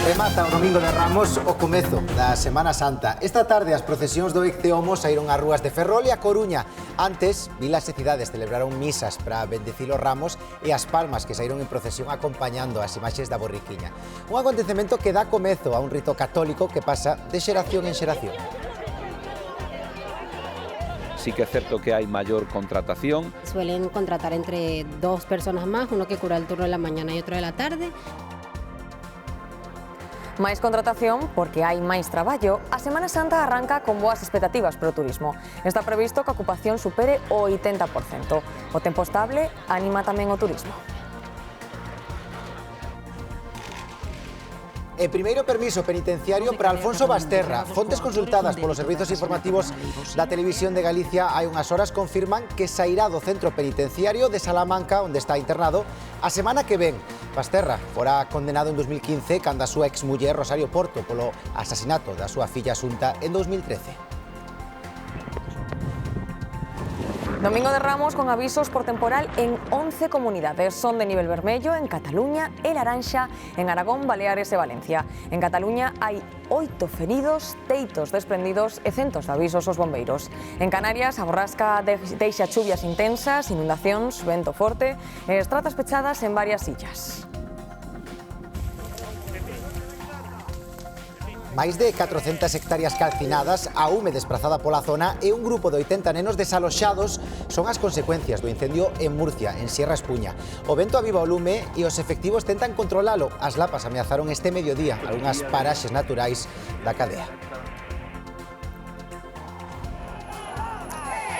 Remata o domingo de Ramos o comezo da Semana Santa. Esta tarde as procesións do Ecceomo saíron ás rúas de Ferrol e a Coruña. Antes, vilas e cidades celebraron misas para bendecir os ramos e as palmas que saíron en procesión acompañando as imaxes da borriquiña. Un acontecemento que dá comezo a un rito católico que pasa de xeración en xeración. Sí que é certo que hai maior contratación. Suelen contratar entre 2 personas más, uno que cura el turno de la mañana y otro de la tarde. Máis contratación porque hai máis traballo. A Semana Santa arranca con boas expectativas para o turismo. Está previsto que a ocupación supere o 80%. O tempo estable anima tamén o turismo. E primeiro permiso penitenciario para Alfonso Basterra. Fontes consultadas polos servizos informativos da Televisión de Galicia hai unhas horas confirman que sairá do centro penitenciario de Salamanca, onde está internado, a semana que ven. Basterra fora condenado en 2015 cando a súa exmuller Rosario Porto polo asasinato da súa filla Asunta en 2013. Domingo de Ramos con avisos por temporal en 11 comunidades. Son de nivel vermello en Cataluña e laranxa en Aragón, Baleares e Valencia. En Cataluña hai 8 feridos, teitos desprendidos e centos de avisos aos bombeiros. En Canarias, a borrasca deixa chuvias intensas, inundacións, vento forte e estratas pechadas en varias illas. Máis de 400 hectáreas calcinadas, a UME desplazada pola zona e un grupo de 80 nenos desaloxados son as consecuencias do incendio en Murcia, en Sierra Espuña. O vento aviva o lume e os efectivos tentan controlalo. As lapas ameazaron este mediodía algunhas paraxes naturais da cadea.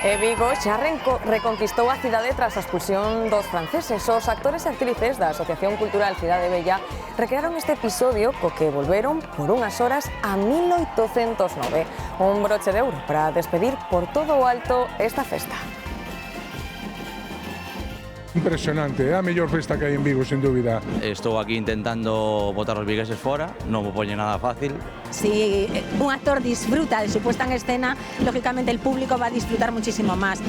E Vigo xa reconquistou a cidade tras a expulsión dos franceses. Os actores e actrices da Asociación Cultural Cidade Bella recrearon este episodio co que volveron por unhas horas a 1809. Un broche de ouro para despedir por todo o alto esta festa. Impresionante, é a mellor festa que hai en Vigo, sin dúbida. Estou aquí intentando botar os vigueses fora, non me poñe nada fácil. Si un actor disfruta de su puesta en escena, lógicamente el público va a disfrutar muchísimo más.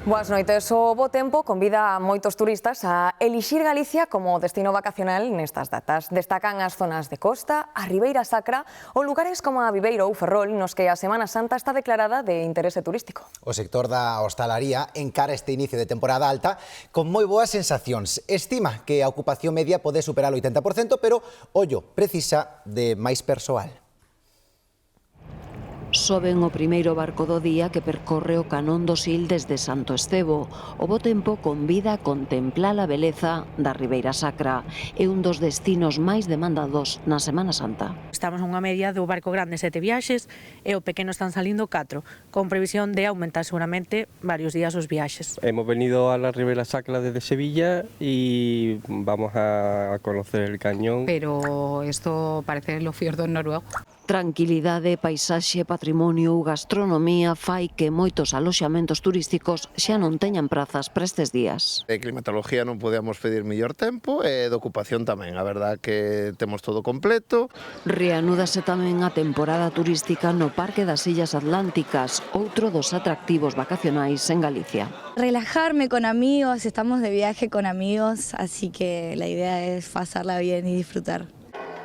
Boas noites. O bo tempo convida a moitos turistas a elixir Galicia como destino vacacional nestas datas. Destacan as zonas de costa, a Ribeira Sacra ou lugares como a Viveiro ou Ferrol, nos que a Semana Santa está declarada de interese turístico. O sector da hostalaría encara este inicio de temporada alta con moi boas sensacións. Estima que a ocupación media pode superar o 80%, pero, ollo, precisa de máis persoal. Soben o primeiro barco do día que percorre o Canón do Sil desde Santo Estevo. O bo tempo convida a contemplar a beleza da Ribeira Sacra. É un dos destinos máis demandados na Semana Santa. Estamos nunha media do barco grande 7 viaxes e o pequeno están salindo 4, con previsión de aumentar seguramente varios días os viaxes. Hemos venido a la Ribeira Sacra desde Sevilla y vamos a conocer el cañón. Pero esto parece los fiordos noruegos. Tranquilidade, paisaxe, patrimonio ou gastronomía fai que moitos aloxamentos turísticos xa non teñan prazas para estes días. De climatología non podíamos pedir mellor tempo e de ocupación tamén. A verdad que temos todo completo. Reanúdase tamén a temporada turística no Parque das Illas Atlánticas, outro dos atractivos vacacionais en Galicia. Relajarme con amigos, estamos de viaje con amigos, así que la idea es pasarla bien y disfrutar.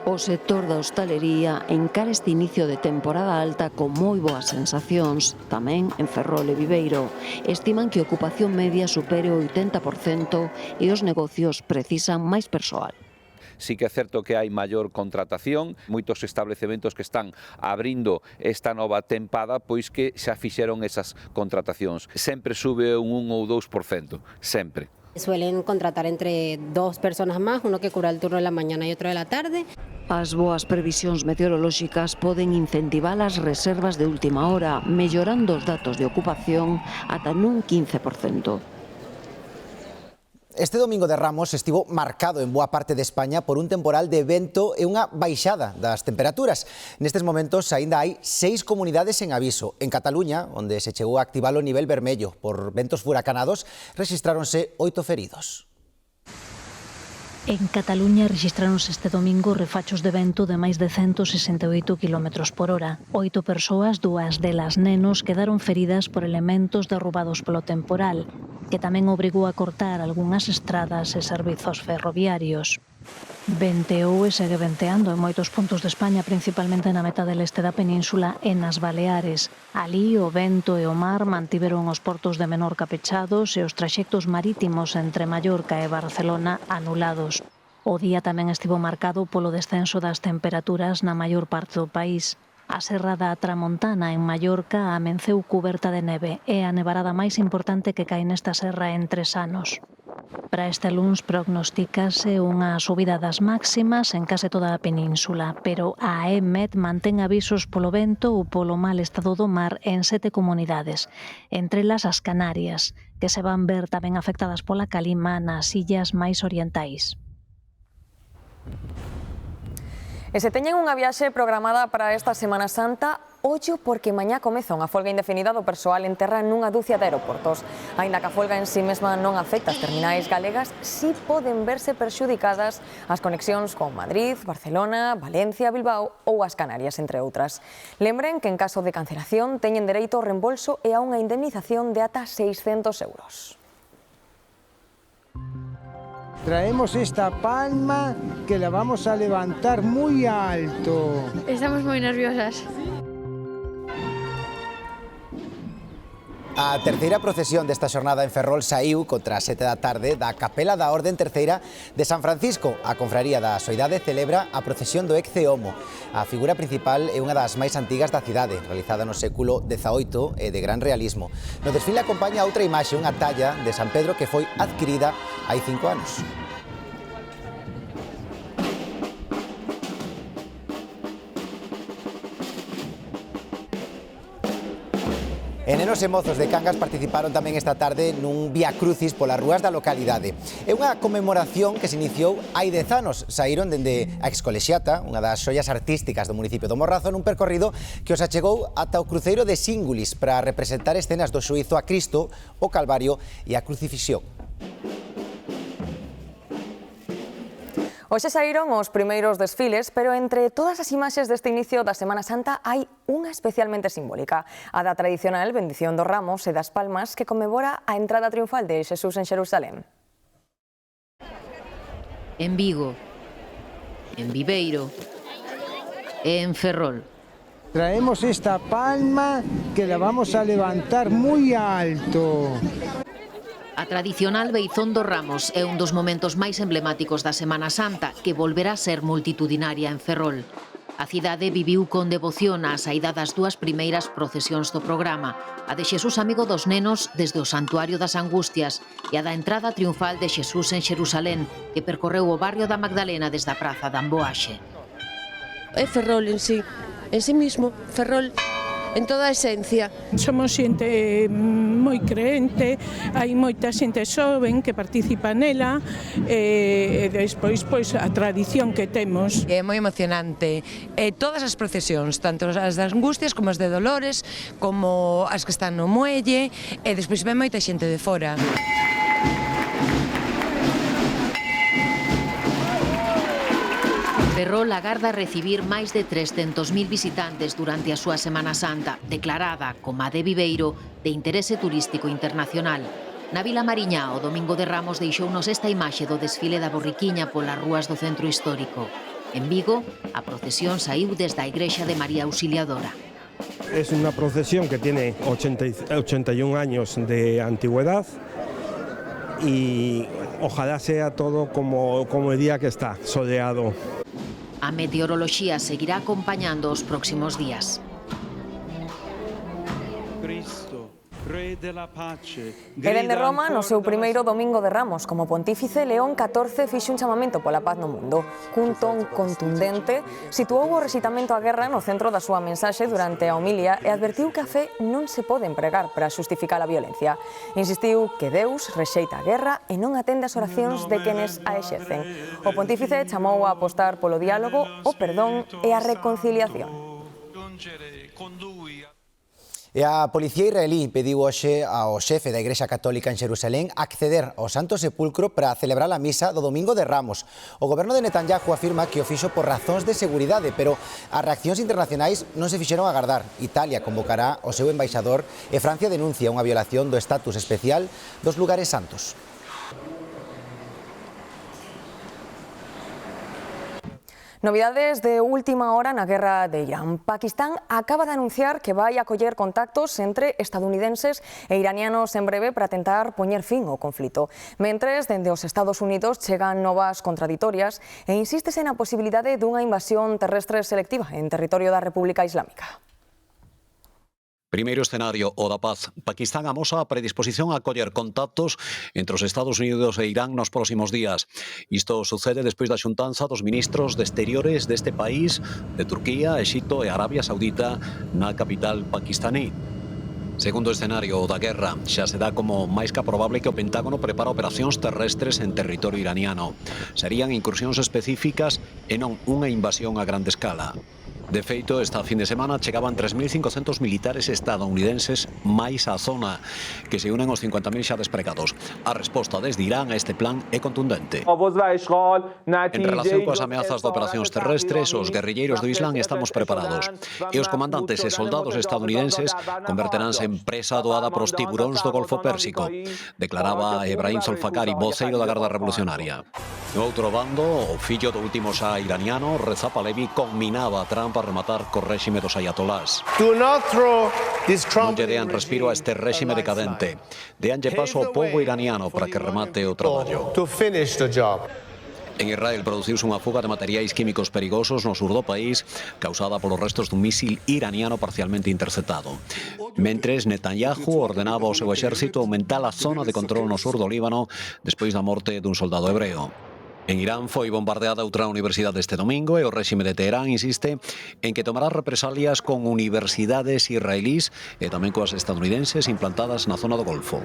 O sector da hostalería encara este inicio de temporada alta con moi boas sensacións, tamén en Ferrol e Viveiro. Estiman que a ocupación media supere o 80% e os negocios precisan máis persoal. Sí que é certo que hai maior contratación, moitos establecementos que están abrindo esta nova tempada, pois que xa fixeron esas contratacións. Sempre sube un 1 ou 2%, sempre. Suelen contratar entre 2 personas más, uno que cura el turno de la mañana y otro de la tarde. As boas previsións meteorolóxicas poden incentivar as reservas de última hora, mellorando os datos de ocupación ata nun 15%. Este domingo de Ramos estivo marcado en boa parte de España por un temporal de vento e unha baixada das temperaturas. Nestes momentos aínda hai 6 comunidades en aviso. En Cataluña, onde se chegou a activar o nivel vermello por ventos furacanados, rexistráronse 8 feridos. En Cataluña rexistráronse este domingo refachos de vento de máis de 168 km por hora. 8 persoas, 2 delas nenos, quedaron feridas por elementos derrubados polo temporal, que tamén obrigou a cortar algunhas estradas e servizos ferroviarios. Venteou e segue venteando en moitos puntos de España, principalmente na metade leste da península e nas Baleares. Alí o vento e o mar mantiveron os portos de Menorca pechados e os traxectos marítimos entre Mallorca e Barcelona anulados. O día tamén estivo marcado polo descenso das temperaturas na maior parte do país. A Serra da Tramontana en Mallorca amenceu cuberta de neve e a nevarada máis importante que cae nesta serra en 3 anos. Para este luns prognostícase unha subida das máximas en case toda a península, pero a EMET mantén avisos polo vento ou polo mal estado do mar en 7 comunidades, entre elas as Canarias, que se van ver tamén afectadas pola calima nas illas máis orientais. E se teñen unha viaxe programada para esta Semana Santa, ollo porque mañá comeza unha folga indefinida do persoal en terra nunha dúcia de aeroportos. Aínda que a folga en sí mesma non afecta as terminais galegas, sí poden verse perxudicadas as conexións con Madrid, Barcelona, Valencia, Bilbao ou as Canarias, entre outras. Lembren que en caso de cancelación teñen dereito ao reembolso e a unha indemnización de ata 600 euros. Traemos esta palma que la vamos a levantar muy alto. Estamos muy nerviosas. A terceira procesión desta xornada en Ferrol saiu contra as 7 da tarde da Capela da Orden Terceira de San Francisco. A confraría da Soidade celebra a procesión do Ecce Homo. A figura principal é unha das máis antigas da cidade, realizada no século XVIII e de gran realismo. No desfile acompaña outra imaxe, unha talla de San Pedro que foi adquirida hai 5 anos. E nenos e mozos de Cangas participaron tamén esta tarde nun Vía Crucis polas rúas da localidade. É unha conmemoración que se iniciou hai 10 anos. Saíron dende a Excolexiata, unha das xoias artísticas do municipio do Morrazo, nun percorrido que os achegou ata o cruceiro de Síngulis para representar escenas do xuízo a Cristo, o Calvario e a Crucifixión. Hoxe saíron os primeiros desfiles, pero entre todas as imaxes deste inicio da Semana Santa hai unha especialmente simbólica, a da tradicional bendición dos ramos e das palmas que conmemora a entrada triunfal de Xesús en Xerusalén. En Vigo, en Viveiro e en Ferrol. Traemos esta palma que la vamos a levantar muy alto. A tradicional Beizón dos Ramos é un dos momentos máis emblemáticos da Semana Santa, que volverá a ser multitudinaria en Ferrol. A cidade viviu con devoción a saída das 2 primeiras procesións do programa, a de Xesús Amigo dos Nenos desde o Santuario das Angustias e a da entrada triunfal de Xesús en Xerusalén, que percorreu o barrio da Magdalena desde a praza da Amboaxe. É Ferrol en sí mismo, Ferrol en toda a esencia. Somos xente moi creente, hai moita xente xoven que participa nela e despois pois a tradición que temos. É moi emocionante. Todas as procesións, tanto as das Angustias como as de Dolores, como as que están no muelle, e despois ven moita xente de fora. Ferrol agarda recibir máis de 300.000 visitantes durante a súa Semana Santa, declarada, como a de Viveiro, de interese turístico internacional. Na Vila Mariñá, o Domingo de Ramos deixounos esta imaxe do desfile da borriquiña polas rúas do centro histórico. En Vigo, a procesión saíu desde a Igrexa de María Auxiliadora. Es una procesión que tiene 81 años de antigüedad y ojalá sea todo como el día que está, soleado. A meteoroloxía seguirá acompañando os próximos días. E dende Roma, no seu primeiro Domingo de Ramos como pontífice, León XIV fixo un chamamento pola paz no mundo. Cun ton contundente, situou o recitamento á guerra no centro da súa mensaxe durante a homilia e advertiu que a fe non se pode empregar para xustificar a violencia. Insistiu que Deus rexeita a guerra e non atende as oracións de quenes a exercen. O pontífice chamou a apostar polo diálogo, o perdón e a reconciliación. E a Policía israelí pediu hoxe ao xefe da Igrexa Católica en Xerusalén acceder ao Santo Sepulcro para celebrar a misa do Domingo de Ramos. O goberno de Netanyahu afirma que o fixo por razóns de seguridade, pero as reaccións internacionais non se fixeron agardar. Italia convocará o seu embaixador e Francia denuncia unha violación do estatus especial dos lugares santos. Novidades de última hora na guerra de Irán. Pakistán acaba de anunciar que vai acoller contactos entre estadounidenses e iranianos en breve para tentar poñer fin ao conflito. Mentres, dende os Estados Unidos chegan novas contraditorias e insístese na posibilidade dunha invasión terrestre selectiva en territorio da República Islámica. Primeiro escenario, o da paz. Pakistán amosa a predisposición a coller contactos entre os Estados Unidos e Irán nos próximos días. Isto sucede despois da xuntanza dos ministros de exteriores deste país, de Turquía, Exipto e Arabia Saudita, na capital pakistaní. Segundo escenario, o da guerra. Xa se dá como máis que probable que o Pentágono prepara operacións terrestres en territorio iraniano. Serían incursións específicas e non unha invasión a grande escala. De feito, esta fin de semana chegaban 3.500 militares estadounidenses máis á zona, que se unen aos 50.000 xa despregados. A resposta desde Irán a este plan é contundente. En relación coas ameazas de operacións terrestres, os guerrilleiros do Islán estamos preparados. E os comandantes e soldados estadounidenses converteránse en presa doada pros tiburóns do Golfo Pérsico, declaraba Ebrahim Zolfakari, voceiro da Garda Revolucionaria. No outro bando, o fillo do último xa iraniano, Reza Pahlavi, conminaba a Trump a rematar co réxime dos ayatolás. Non lle dean respiro a este réxime decadente. Deanlle paso ao pobo iraniano para que remate o traballo. En Israel produciuse unha fuga de materiais químicos perigosos no sur do país causada polos restos dun mísil iraniano parcialmente interceptado. Mentres, Netanyahu ordenaba ao seu exército aumentar a zona de control no sur do Líbano despois da morte dun soldado hebreo. En Irán foi bombardeada outra universidade este domingo e o réxime de Teherán insiste en que tomará represalias con universidades israelís e tamén coas estadounidenses implantadas na zona do Golfo.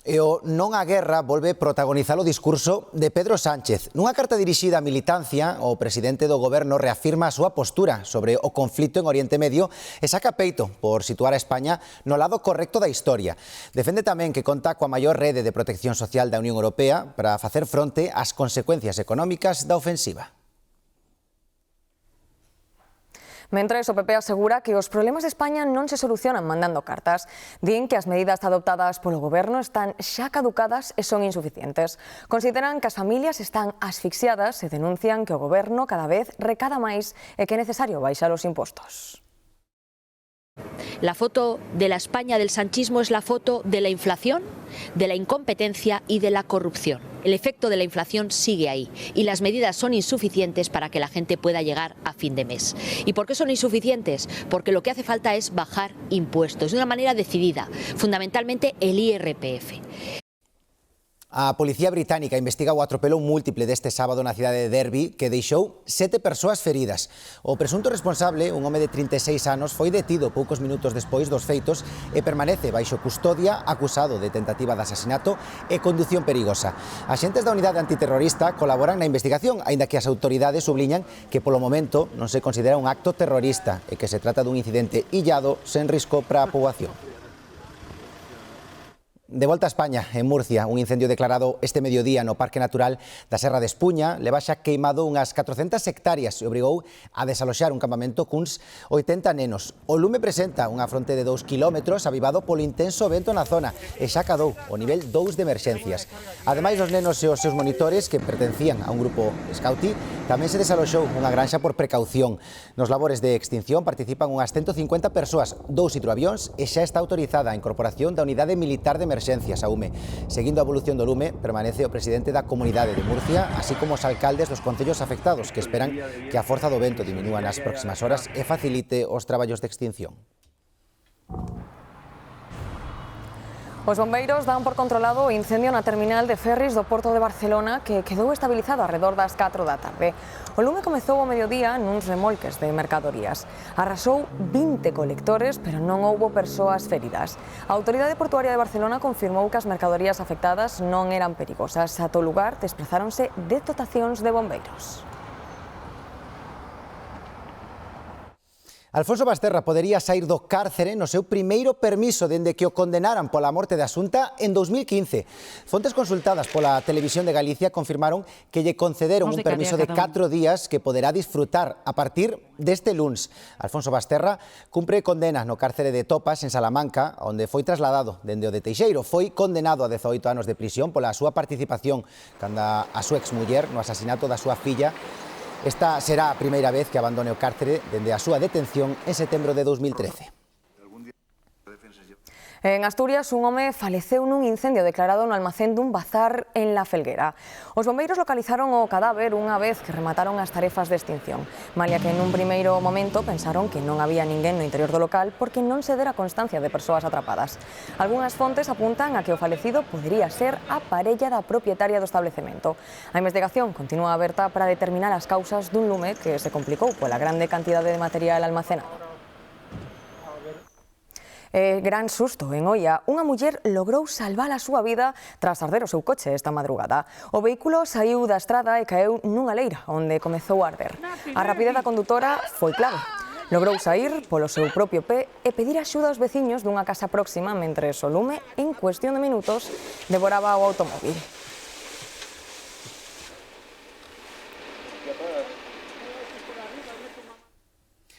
E o non á guerra volve protagonizar o discurso de Pedro Sánchez. Nunha carta dirixida á militancia, o presidente do goberno reafirma a súa postura sobre o conflito en Oriente Medio e saca peito por situar a España no lado correcto da historia. Defende tamén que conta coa maior rede de protección social da Unión Europea para facer fronte ás consecuencias económicas da ofensiva. Mentres, o PP asegura que os problemas de España non se solucionan mandando cartas. Din que as medidas adoptadas polo goberno están xa caducadas e son insuficientes. Consideran que as familias están asfixiadas e denuncian que o goberno cada vez recada máis e que é necesario baixar os impostos. La foto de la España del sanchismo es la foto de la inflación, de la incompetencia y de la corrupción. El efecto de la inflación sigue ahí y las medidas son insuficientes para que la gente pueda llegar a fin de mes. ¿Y por qué son insuficientes? Porque lo que hace falta es bajar impuestos de una manera decidida, fundamentalmente el IRPF. A Policía Británica investiga o atropelo múltiple deste sábado na cidade de Derby que deixou 7 persoas feridas. O presunto responsable, un home de 36 anos, foi detido poucos minutos despois dos feitos e permanece baixo custodia acusado de tentativa de asasinato e condución perigosa. Axentes da unidade antiterrorista colaboran na investigación, aínda que as autoridades subliñan que polo momento non se considera un acto terrorista e que se trata dun incidente illado sen risco para a poboación. De volta a España, en Murcia, un incendio declarado este mediodía no Parque Natural da Serra de Espuña leva xa queimado unhas 400 hectáreas e obrigou a desaloxar un campamento cuns 80 nenos. O lume presenta unha fronte de 2 kilómetros avivado polo intenso vento na zona e xa cadou o nivel 2 de emerxencias. Ademais, os nenos e os seus monitores, que pertencían a un grupo scouti, tamén se desaloxou unha granxa por precaución. Nos labores de extinción participan unhas 150 persoas, 2 hidroavións e xa está autorizada a incorporación da unidade militar de emerxencias, a UME. Seguindo a evolución do lume, permanece o presidente da Comunidade de Murcia, así como os alcaldes dos concellos afectados, que esperan que a forza do vento diminúa nas próximas horas e facilite os traballos de extinción. Os bombeiros dan por controlado o incendio na terminal de ferries do Porto de Barcelona que quedou estabilizado arredor das 4 da tarde. O lume comezou ao mediodía nuns remolques de mercadorías. Arrasou 20 colectores, pero non houbo persoas feridas. A Autoridade Portuaria de Barcelona confirmou que as mercadorías afectadas non eran perigosas. Ata o lugar desplazáronse 10 dotacións de bombeiros. Alfonso Basterra podería sair do cárcere no seu primeiro permiso dende que o condenaran pola morte de Asunta en 2015. Fontes consultadas pola Televisión de Galicia confirmaron que lle concederon un permiso de 4 días que poderá disfrutar a partir deste luns. Alfonso Basterra cumpre condena no cárcere de Topas, en Salamanca, onde foi trasladado dende o de Teixeiro. Foi condenado a 18 anos de prisión pola súa participación canda a súa exmuller no asasinato da súa filla. Esta será a primeira vez que abandone o cárcere dende a súa detención en setembro de 2013. En Asturias, un home faleceu nun incendio declarado no almacén dun bazar en La Felguera. Os bombeiros localizaron o cadáver unha vez que remataron as tarefas de extinción. Malia que nun primeiro momento pensaron que non había ninguén no interior do local porque non se dera constancia de persoas atrapadas. Algunhas fontes apuntan a que o falecido podería ser a parella da propietaria do establecemento. A investigación continúa aberta para determinar as causas dun lume que se complicou pola grande cantidade de material almacenado. Gran susto en Oia. Unha muller logrou salvar a súa vida tras arder o seu coche esta madrugada. O vehículo saiu da estrada e caeu nunha leira, onde comezou a arder. A rapidez da condutora foi clave. Logrou sair polo seu propio pé e pedir axuda aos veciños dunha casa próxima mentres o lume, en cuestión de minutos, devoraba o automóvil.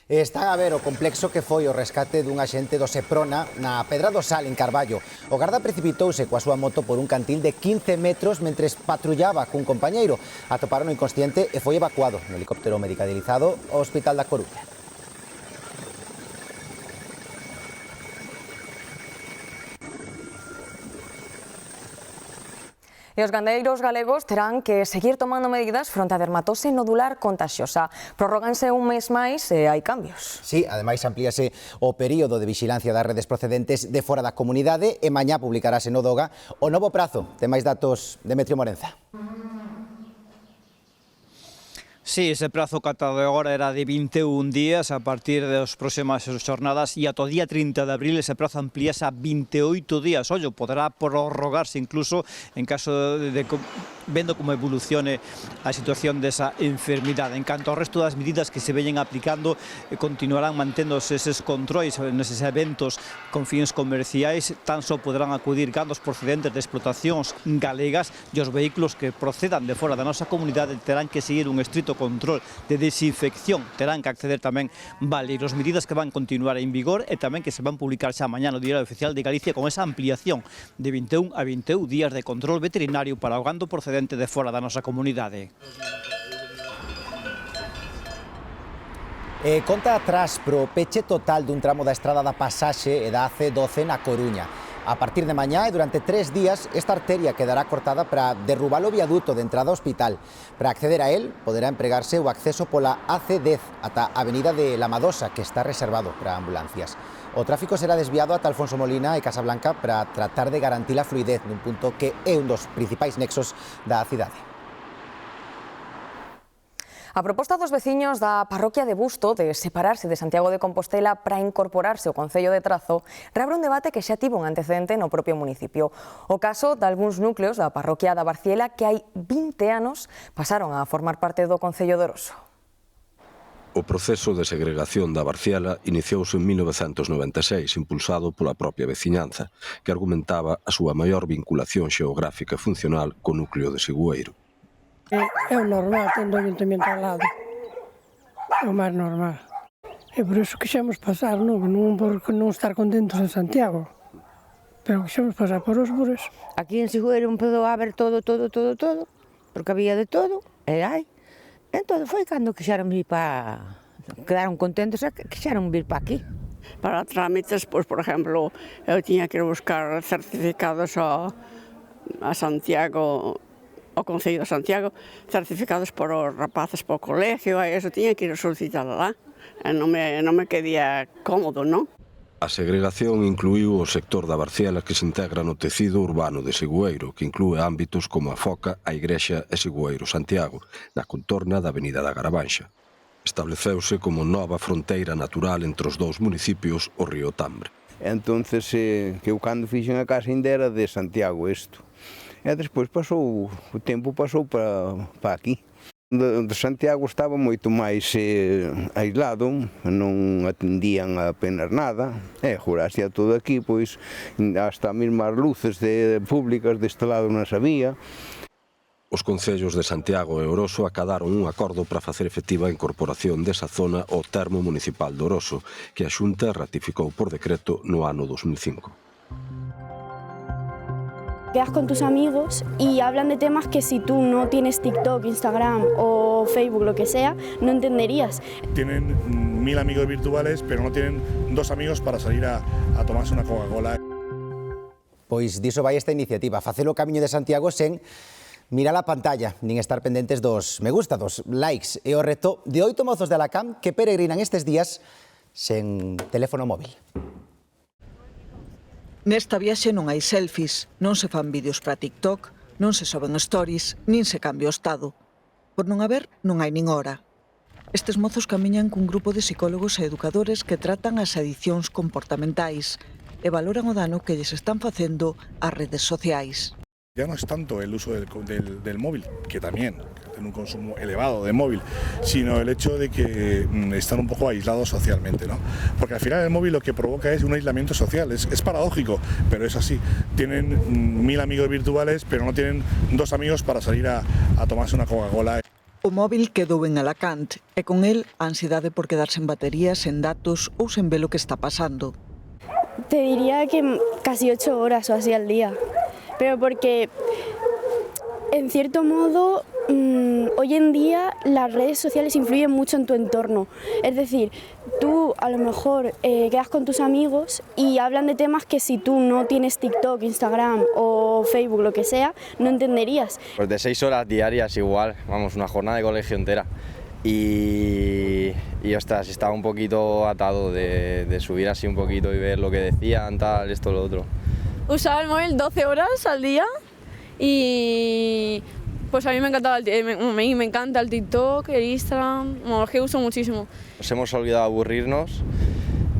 Están a ver o complexo que foi o rescate dun axente do Seprona na Pedra do Sal, en Carballo. O garda precipitouse coa súa moto por un cantil de 15 metros mentres patrullaba cun compañeiro. Atoparon inconsciente e foi evacuado no helicóptero medicalizado ao Hospital da Coruña. E os gandeiros galegos terán que seguir tomando medidas fronte á dermatose nodular contaxiosa. Prorróganse un mes máis e hai cambios. Sí, ademais amplíase o período de vixilancia das redes procedentes de fora da comunidade e mañá publicarase no DOGA o novo prazo. Ten máis datos Demetrio Morenza. Sí, ese prazo catado agora era de 21 días a partir das próximas xornadas e ata o día 30 de abril ese prazo amplíase a 28 días. Ollo, poderá prorrogarse incluso en caso de vendo como evolucione a situación desa enfermidade. En canto ao resto das medidas que se veñen aplicando, continuarán manténdose eses controis neses eventos con fins comerciais, tan só poderán acudir gandos procedentes de explotacións galegas e os vehículos que procedan de fora da nosa comunidade terán que seguir un estrito control de desinfección, terán que acceder tamén valeiros, medidas que van continuar en vigor e tamén que se van publicar xa mañá no Diario Oficial de Galicia con esa ampliación de 21 a 21 días de control veterinario para o gando procedente de fora da nosa comunidade. Conta atrás pro peche total dun tramo da estrada da Pasaxe e da AC12 na Coruña. A partir de mañá e durante 3 días, esta arteria quedará cortada para derrubar o viaduto de entrada ao hospital. Para acceder a él, poderá empregarse o acceso pola AC10 ata a avenida de La Madosa, que está reservado para ambulancias. O tráfico será desviado ata Alfonso Molina e Casablanca para tratar de garantir a fluidez nun punto que é un dos principais nexos da cidade. A proposta dos veciños da parroquia de Busto de separarse de Santiago de Compostela para incorporarse ao concello de Trazo reabre un debate que xa tivo un antecedente no propio municipio. O caso de algúns núcleos da parroquia da Barciela que hai 20 anos pasaron a formar parte do concello de Oroso. O proceso de segregación da Barciela iniciouse en 1996, impulsado pola propia veciñanza, que argumentaba a súa maior vinculación xeográfica e funcional co núcleo de Sigüeiro. É o normal, tendo o ayuntamento ao lado. É o máis normal. E por iso quixemos pasar, non por non estar contentos en Santiago, pero quixemos pasar por os bures. Aquí en Sigüeiro empezou a haber todo, porque había de todo, e hai. Entón foi cando quixeron vir para... Quedaron contentos e quixeron vir para aquí. Para trámites, pois, por exemplo, eu tiña que ir buscar certificados a Santiago, ao Concello de Santiago, certificados por os rapaces para o colegio, e eso tiña que ir a solicitar lá. Non me quedía cómodo, non? A segregación incluiu o sector da Barciela que se integra no tecido urbano de Sigüeiro, que inclúe ámbitos como a Foca, a Igrexa e Sigüeiro Santiago, na contorna da Avenida da Garabanxa. Estableceuse como nova fronteira natural entre os dous municipios o río Tambre. Entonces, que eu cando fixen a casa ainda era de Santiago isto. E despois o tempo pasou para aquí. De Santiago estaba moito máis aislado, non atendían apenas nada, e jurasia todo aquí, pois hasta mesmo as luces públicas deste lado non sabía. Os concellos de Santiago e Oroso acadaron un acordo para facer efectiva a incorporación desa zona ao termo municipal de Oroso, que a Xunta ratificou por decreto no ano 2005. Quedas con tus amigos y hablan de temas que si tú no tienes TikTok, Instagram o Facebook, lo que sea, no entenderías. Tienen 1000 amigos virtuales, pero no tienen 2 amigos para salir a tomarse una Coca-Cola. Pois diso vai esta iniciativa, facelo o Camiño de Santiago sen mirar a pantalla, nin estar pendentes dos me gusta, dos likes. E o reto de 8 mozos de Alacant que peregrinan estes días sen teléfono móvil. Nesta viaxe non hai selfies, non se fan vídeos para TikTok, non se soben stories, nin se cambia o estado. Por non haber, non hai nin hora. Estes mozos camiñan cun grupo de psicólogos e educadores que tratan as adiccións comportamentais e valoran o dano que lles están facendo as redes sociais. Ya no es tanto el uso del móvil, que también tiene un consumo elevado de móvil, sino el hecho de que están un poco aislados socialmente, ¿no? Porque al final el móvil lo que provoca es un aislamiento social, es paradójico, pero es así. Tienen 1000 amigos virtuales, pero no tienen 2 amigos para salir a tomarse una Coca-Cola. O móvil quedou en Alacant e con el a ansiedade por quedar sen baterías, sen datos ou sen ver o que está pasando. Te diría que casi 8 horas o así al día. Pero porque, en cierto modo, hoy en día las redes sociales influyen mucho en tu entorno. Es decir, tú a lo mejor quedas con tus amigos y hablan de temas que si tú no tienes TikTok, Instagram o Facebook, lo que sea, no entenderías. Pues de 6 horas diarias igual, vamos, una jornada de colegio entera. Y ostras, estaba un poquito atado de subir así un poquito y ver lo que decían, tal, esto, lo otro. Usaba el móvil 12 horas al día y pues a mí me encanta el TikTok, el Instagram, bueno, es que uso muchísimo. Nos hemos olvidado aburrirnos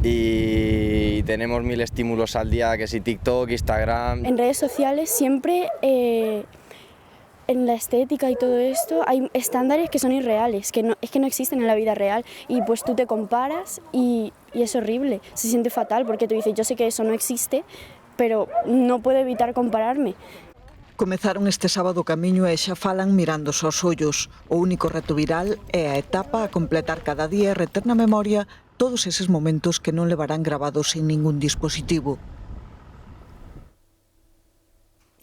y tenemos 1000 estímulos al día, que si TikTok, Instagram. En redes sociales siempre en la estética y todo esto hay estándares que son irreales, que no existen en la vida real y pues tú te comparas y es horrible, se siente fatal porque tú dices yo sé que eso no existe, pero no puedo evitar compararme. Comezaron este sábado o camiño e xa falan mirándose aos ollos. O único reto viral é a etapa a completar cada día e reter na memoria todos eses momentos que non levarán grabados sin ningún dispositivo.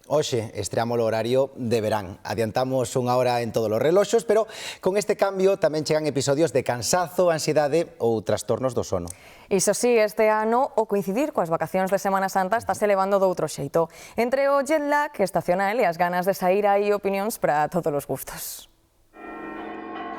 Hoxe estreamos o horario de verán. Adiantamos 1 hora en todos os reloxos, pero con este cambio tamén chegan episodios de cansazo, ansiedade ou trastornos do sono. Iso sí, este ano, o coincidir coas vacacións de Semana Santa estáse levando doutro xeito. Entre o jet lag estacional e as ganas de sair hai opinións para todos os gustos.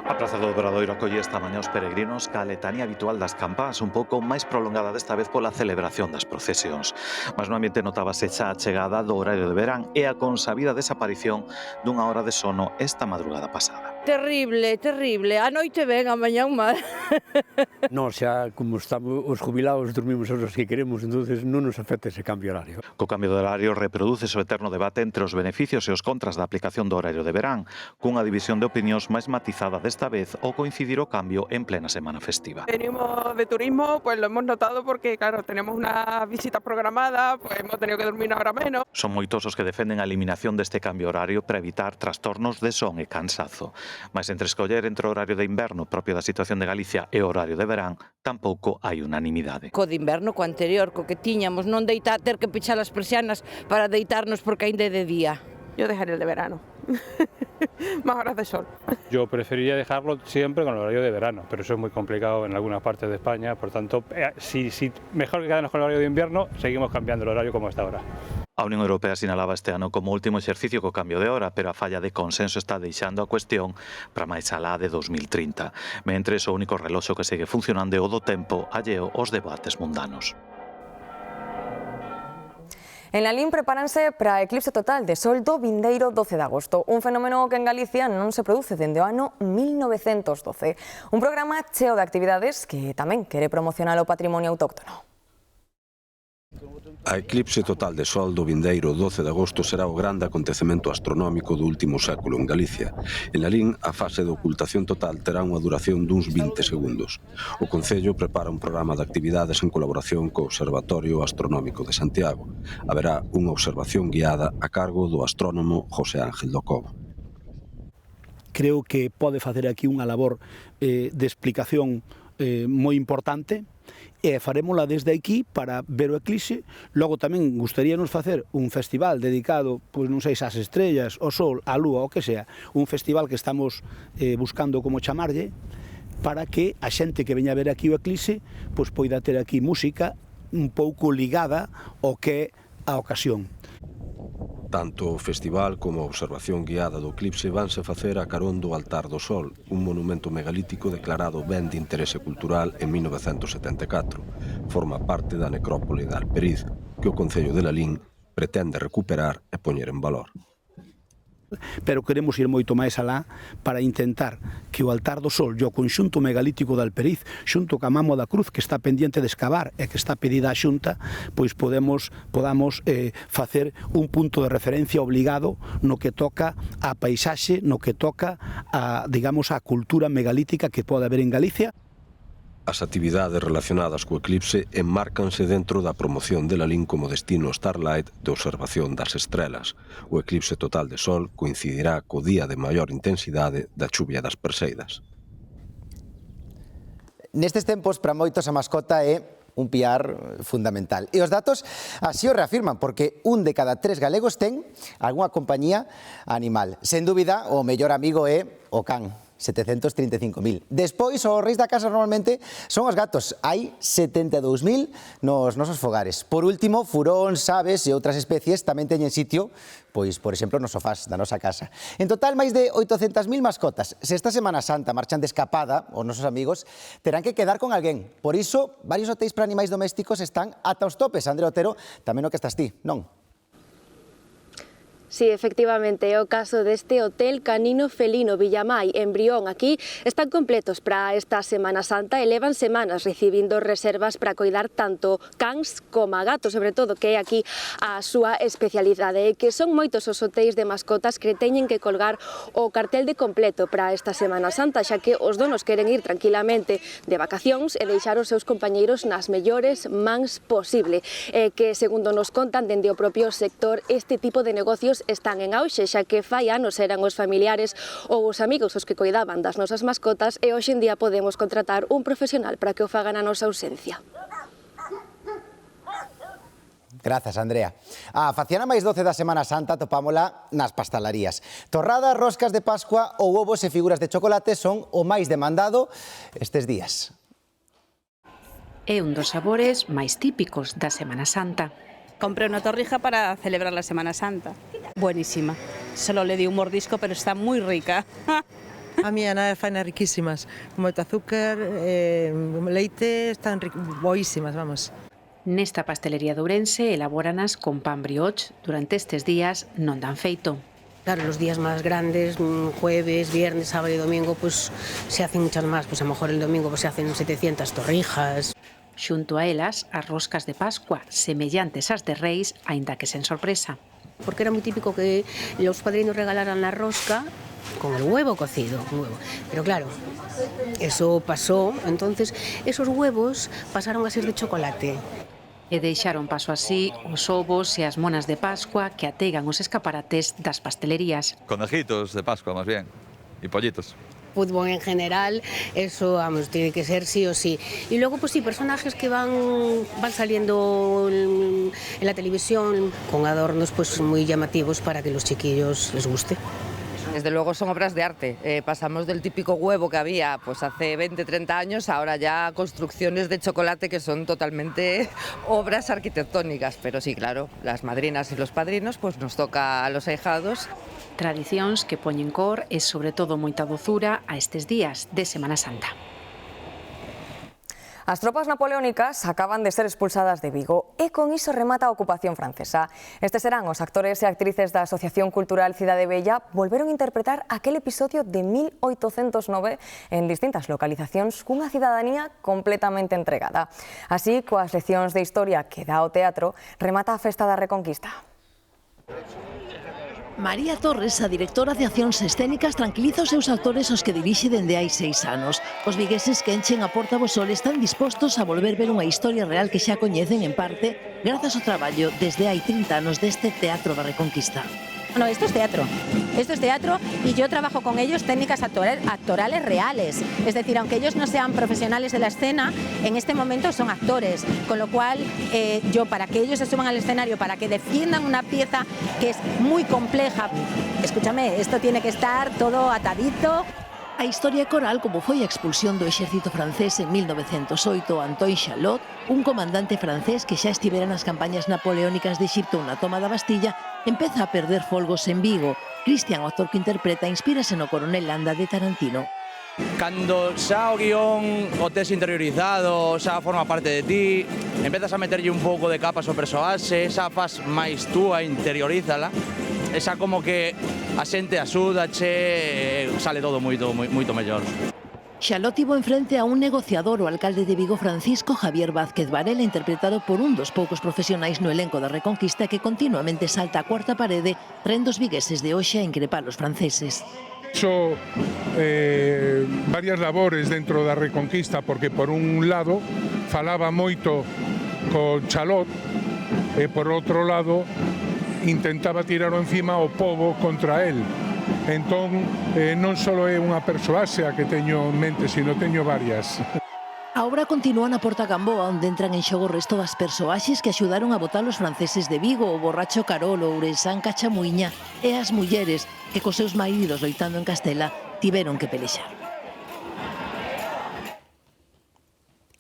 A Praza do Obradoiro acolle esta mañá os peregrinos ca letanía habitual das campás, un pouco máis prolongada desta vez pola celebración das procesións. Mas no ambiente notábase xa a chegada do horario de verán e a consabida desaparición dunha hora de sono esta madrugada pasada. Terrible, terrible. A noite ben, a mañá un mal. Non, xa como estamos os jubilados dormimos as horas que queremos, entonces non nos afecta ese cambio horario. Co cambio de horario reproduce o eterno debate entre os beneficios e os contras da aplicación do horario de verán, cunha división de opinións máis matizada desta vez ao coincidir o cambio en plena semana festiva. Venimos de turismo, pues lo hemos notado porque, claro, tenemos una visita programada, pues hemos tenido que dormir una hora menos. Son moitos os que defenden a eliminación deste cambio horario para evitar trastornos de son e cansazo. Mas entre escoller entre o horario de inverno propio da situación de Galicia e o horario de verán, tampouco hai unanimidade. Co de inverno, co anterior, co que tiñamos, non ter que pechar as persianas para deitarnos porque ainda é de día. Yo dejaría el de verano. Más horas de sol. Yo preferiría dejarlo siempre con el horario de verano, pero eso es muy complicado en algunas partes de España, por tanto, si mejor que quedarnos con el horario de invierno, seguimos cambiando el horario como está ahora. A Unión Europea sinalaba este ano como último exercicio co cambio de hora, pero a falla de consenso está deixando a cuestión para máis alá de 2030. Mentres, o único reloxo que segue funcionando é o do tempo alleo aos debates mundanos. En Lalín prepáranse para a eclipse total de sol do vindeiro 12 de agosto, un fenómeno que en Galicia non se produce dende o ano 1912. Un programa cheo de actividades que tamén quere promocionar o patrimonio autóctono. A eclipse total de sol do vindeiro 12 de agosto será o grande acontecemento astronómico do último século en Galicia. En Lalín, a fase de ocultación total terá unha duración duns 20 segundos. O Concello prepara un programa de actividades en colaboración co Observatorio Astronómico de Santiago. Haberá unha observación guiada a cargo do astrónomo José Ángel do Cobo. Creo que pode facer aquí unha labor de explicación moi importante, e farémola desde aquí para ver o eclipse. Logo tamén gustaríanos facer un festival dedicado, pois non sei, ás estrellas, ao sol, á lúa, o que sea, un festival que estamos buscando como chamarlle, para que a xente que veña a ver aquí o eclipse pois poida ter aquí música un pouco ligada ao que é a ocasión. Tanto o festival como a observación guiada do eclipse vanse facer a carón do Altar do Sol, un monumento megalítico declarado ben de interese cultural en 1974. Forma parte da necrópole de Alperiz, que o Concello de Lalín pretende recuperar e poñer en valor. Pero queremos ir moito máis alá para intentar que o Altar do Sol e o conxunto megalítico de Alperiz, xunto ca Mamo da Cruz, que está pendiente de excavar e que está pedida á Xunta, pois podamos facer un punto de referencia obligado no que toca a paisaxe, no que toca a, digamos, a cultura megalítica que pode haber en Galicia. As actividades relacionadas co eclipse enmárcanse dentro da promoción de Lalín como destino Starlight de observación das estrelas. O eclipse total de sol coincidirá co día de maior intensidade da chuvia das Perseidas. Nestes tempos, para moitos a mascota é un piar fundamental. E os datos así o reafirman, porque un de cada 3 galegos ten algunha compañía animal. Sen dúbida, o mellor amigo é o can. 735.000. Despois, os reis da casa normalmente son os gatos. Hai 72.000 nos nosos fogares. Por último, furóns, aves e outras especies tamén teñen sitio, pois, por exemplo, nos sofás da nosa casa. En total, máis de 800.000 mascotas. Se esta Semana Santa marchan de escapada, os nosos amigos terán que quedar con alguén. Por iso, varios hotéis para animais domésticos están ata os topes. Andrea Otero, tamén o que estás ti, non? Sí, efectivamente, é o caso deste hotel canino felino Villamai en Brión. Aquí están completos para esta Semana Santa e levan semanas recibindo reservas para coidar tanto cans como a gatos, sobre todo, que é aquí a súa especialidade, e que son moitos os hotéis de mascotas que teñen que colgar o cartel de completo para esta Semana Santa, xa que os donos queren ir tranquilamente de vacacións e deixar os seus compañeiros nas mellores mans posible, que, segundo nos contan dende o propio sector, este tipo de negocios están en auxe, xa que fai anos eran os familiares ou os amigos os que coidaban das nosas mascotas, e hoxe en día podemos contratar un profesional para que o fagan a nosa ausencia. Grazas, Andrea. A faciana máis doce da Semana Santa topámola nas pastelarías. Torradas, roscas de Pascua ou ovos e figuras de chocolate son o máis demandado estes días. É un dos sabores máis típicos da Semana Santa. Compré una torrija para celebrar la Semana Santa. Buenísima. Solo le di un mordisco, pero está muy rica. A miña nai faina riquísimas. Moito azúcar, leite, están boísimas, vamos. Nesta pastelería de Ourense elabóranas con pan brioche. Durante estes días non dan feito. Claro, los días más grandes, jueves, viernes, sábado y domingo, pues se hacen muchas más. Pues a lo mejor el domingo pues se hacen 700 torrijas. Xunto a elas, as roscas de Pascua, semellantes ás de Reis, aínda que sen sorpresa. Porque era muy típico que los padrinos regalaran la rosca con el huevo cocido, un huevo. Pero claro, eso pasó, entonces esos huevos pasaron a ser de chocolate. E deixaron paso así os ovos e as monas de Pascua que ategan os escaparates das pastelerías. Conejitos de Pascua, más bien, y pollitos. Fútbol en general, eso, vamos, tiene que ser sí o sí. Y luego, pues sí, personajes que van saliendo en la televisión con adornos pues muy llamativos para que los chiquillos les guste. Desde luego son obras de arte. Pasamos del típico huevo que había pues hace 20, 30 años, ahora ya construcciones de chocolate que son totalmente obras arquitectónicas. Pero sí, claro, las madrinas y los padrinos, pues nos toca a los ahijados. Tradicións que poñen cor e, sobre todo, moita dozura a estes días de Semana Santa. As tropas napoleónicas acaban de ser expulsadas de Vigo e con iso remata a ocupación francesa. Estes serán os actores e actrices da Asociación Cultural Cidade Bella volveron a interpretar aquel episodio de 1809 en distintas localizacións cunha cidadanía completamente entregada. Así, coas leccións de historia que dá o teatro, remata a Festa da Reconquista. María Torres, a directora de Accións Escénicas, tranquiliza os seus actores os que dirixe dende hai 6 anos. Os vigueses que enchen a Porta do Sol están dispostos a volver ver unha historia real que xa coñecen en parte grazas ao traballo desde hai 30 anos deste Teatro da Reconquista. No, esto es teatro y yo trabajo con ellos técnicas actorales reales, es decir, aunque ellos no sean profesionales de la escena, en este momento son actores, con lo cual yo, para que ellos se suban al escenario, para que defiendan una pieza que es muy compleja, escúchame, esto tiene que estar todo atadito. A historia coral como foi a expulsión do exército francés en 1908 a Antoine Charlot, un comandante francés que xa estivera nas campañas napoleónicas de Egipto na toma da Bastilla, empeza a perder folgos en Vigo. Cristian, o actor que interpreta, inspírase no Coronel Landa de Tarantino. Cando xa o guión o tes interiorizado, xa forma parte de ti, empezas a meterlle un pouco de capas ao persoaxe, xa faz máis túa, interiorízala, e xa como que a xente axúdache, sale todo moito mellor. Charlot tivo enfrente a un negociador, o alcalde de Vigo, Francisco Javier Vázquez Varela, interpretado por un dos poucos profesionais no elenco da Reconquista que continuamente salta a cuarta parede, rendo os vigueses de hoxe a increpar os franceses. Hecho varias labores dentro da Reconquista, porque por un lado falaba moito con Charlot e por outro lado intentaba tirar encima o pobo contra el. Entón, non só é unha persoaxe a que teño en mente, sino teño varias. A obra continúa na Porta Gamboa, onde entran en xogo o resto das persoaxes que axudaron a botar os franceses de Vigo, o borracho Carol, o ourensán Cachamuiña e as mulleres que cos seus maridos loitando en Castela tiveron que pelexar.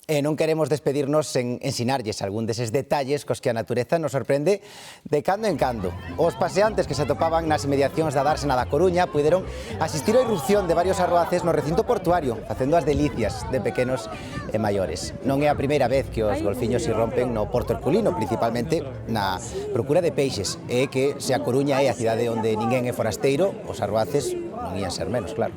E non queremos despedirnos sen ensinarlles algún deses detalles cos que a natureza nos sorprende de cando en cando. Os paseantes que se atopaban nas inmediacións da Dársena da Coruña puideron asistir á irrupción de varios arroaces no recinto portuario, facendo as delicias de pequenos e maiores. Non é a primeira vez que os golfiños irrompen no Porto Herculino, principalmente na procura de peixes, e que se a Coruña é a cidade onde ninguén é forasteiro, os arroaces non ían ser menos, claro.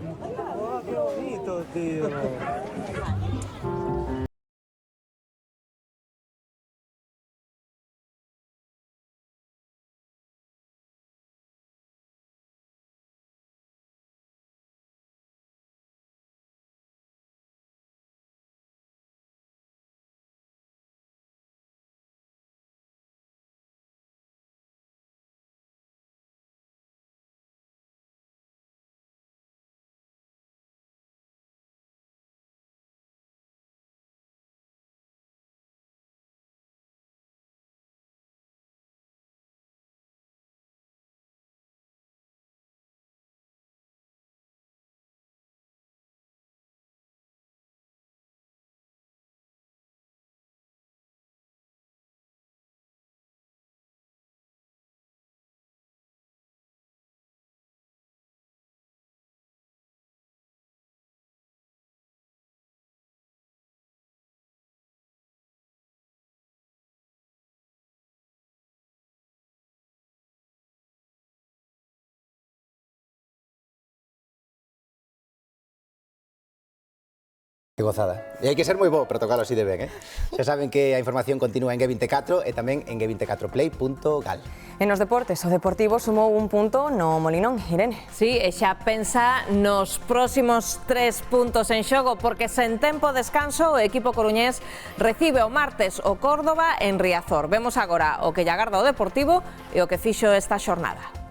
Que gozada. E hai que ser moi bo para tocalo así de ben, Xa saben que a información continúa en G24 e tamén en g24play.gal. En os deportes, o Deportivo sumou un punto no Molinón, Irene. Sí, e xa pensa nos próximos 3 puntos en xogo, porque sen tempo de descanso o equipo coruñés recibe o martes o Córdoba en Riazor. Vemos agora o que lle agarda o Deportivo e o que fixo esta xornada.